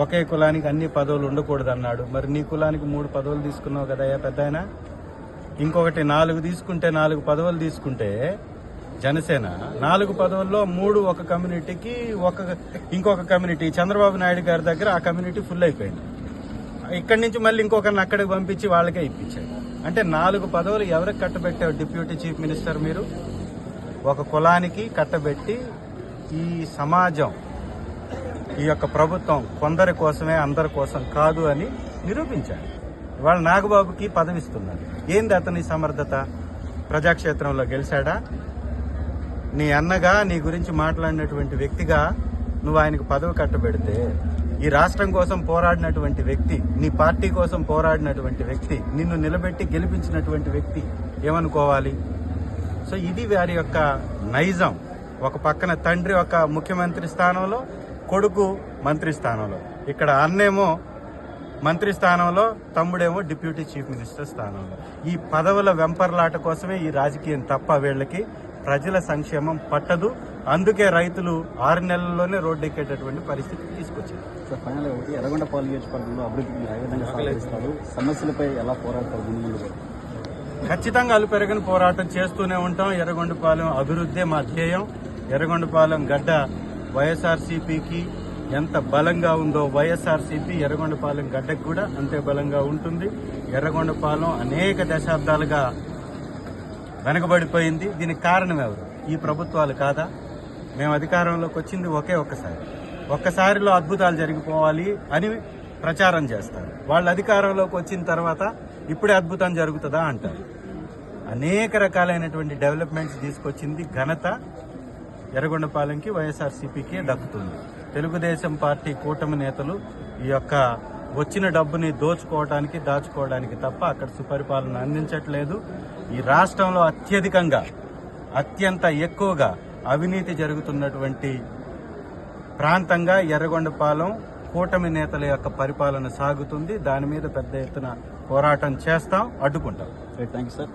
ఒకే కులానికి అన్ని పదవులు ఉండకూడదు అన్నాడు. మరి నీ కులానికి 3 పదవులు తీసుకున్నావు కదయ్యా పెద్దాయన. ఇంకొకటి 4 తీసుకుంటే 4 పదవులు తీసుకుంటే జనసేన 4 పదవుల్లో 3 ఒక కమ్యూనిటీకి, ఇంకొక కమ్యూనిటీ చంద్రబాబు నాయుడు గారి దగ్గర ఆ కమ్యూనిటీ ఫుల్ అయిపోయింది. ఇక్కడి నుంచి మళ్ళీ ఇంకొకరిని అక్కడికి పంపించి వాళ్ళకే ఇప్పించాడు. అంటే 4 పదవులు ఎవరికి కట్టబెట్టావు డిప్యూటీ చీఫ్ మినిస్టర్ మీరు? ఒక కులానికి కట్టబెట్టి ఈ సమాజం, ఈ యొక్క ప్రభుత్వం కొందరి కోసమే అందరి కోసం కాదు అని నిరూపించాడు. ఇవాళ నాగబాబుకి పదవిస్తున్నారు. ఏంది అతని సమర్థత? ప్రజాక్షేత్రంలో గెలిచాడా? నీ అన్నగా నీ గురించి మాట్లాడినటువంటి వ్యక్తిగా నువ్వు ఆయనకు పదవి కట్టబెడితే, ఈ రాష్ట్రం కోసం పోరాడినటువంటి వ్యక్తి, నీ పార్టీ కోసం పోరాడినటువంటి వ్యక్తి, నిన్ను నిలబెట్టి గెలిపించినటువంటి వ్యక్తి ఏమనుకోవాలి? సో ఇది వారి యొక్క నైజం. ఒక పక్కన తండ్రి ఒక ముఖ్యమంత్రి స్థానంలో, కొడుకు మంత్రి స్థానంలో, ఇక్కడ అన్నేమో మంత్రి స్థానంలో, తమ్ముడేమో డిప్యూటీ చీఫ్ మినిస్టర్ స్థానంలో. ఈ పదవుల వెంపర్లాట కోసమే ఈ రాజకీయం తప్ప వీళ్ళకి ప్రజల సంక్షేమం పట్టదు. అందుకే రైతులు 6 నెలల్లోనే రోడ్డెక్కేటటువంటి పరిస్థితి తీసుకొచ్చారు. సార్, ఫైనల్ ఒకటి, ఎర్రగొండపాలెం నియోజకవర్గంలో అభివృద్ధిని ఏ విధంగా సాధిస్తారు? సమస్యలపై ఎలా పోరాడతారు ముందు? ఖచ్చితంగా అలుపెరగని పోరాటం చేస్తూనే ఉంటాం. ఎర్రగొండపాలెం అభివృద్ధే మా ధ్యేయం. ఎర్రగొండపాలెం గడ్డ వైఎస్ఆర్సీపీకి ఎంత బలంగా ఉందో వైఎస్ఆర్సీపీ ఎర్రగొండపాలెం గడ్డకు కూడా అంతే బలంగా ఉంటుంది. ఎర్రగొండపాలెం అనేక దశాబ్దాలుగా వెనకబడిపోయింది. దీనికి కారణం ఎవరు? ఈ ప్రభుత్వాలు కాదా? మేము అధికారంలోకి వచ్చింది ఒక్కసారిలో అద్భుతాలు జరిగిపోవాలి అని ప్రచారం చేస్తారు. వాళ్ళు అధికారంలోకి వచ్చిన తర్వాత ఇప్పుడే అద్భుతం జరుగుతుందా అంటారు. అనేక రకాలైనటువంటి డెవలప్మెంట్స్ తీసుకొచ్చింది ఘనత ఎర్రగొండపాలెంకి, వైఎస్ఆర్సీపీకే దక్కుతుంది. తెలుగుదేశం పార్టీ కూటమి నేతలు ఈ యొక్క వచ్చిన డబ్బుని దోచుకోవడానికి, దాచుకోవడానికి తప్ప అక్కడ సుపరిపాలన అందించట్లేదు. ఈ రాష్ట్రంలో అత్యంత ఎక్కువగా అవినీతి జరుగుతున్నటువంటి ప్రాంతంగా ఎర్రగొండపాలెం కూటమి నేతల యొక్క పరిపాలన సాగుతుంది. దాని మీద పెద్ద ఎత్తున పోరాటం చేస్తాం, అడ్డుకుంటాం. Thank you sir.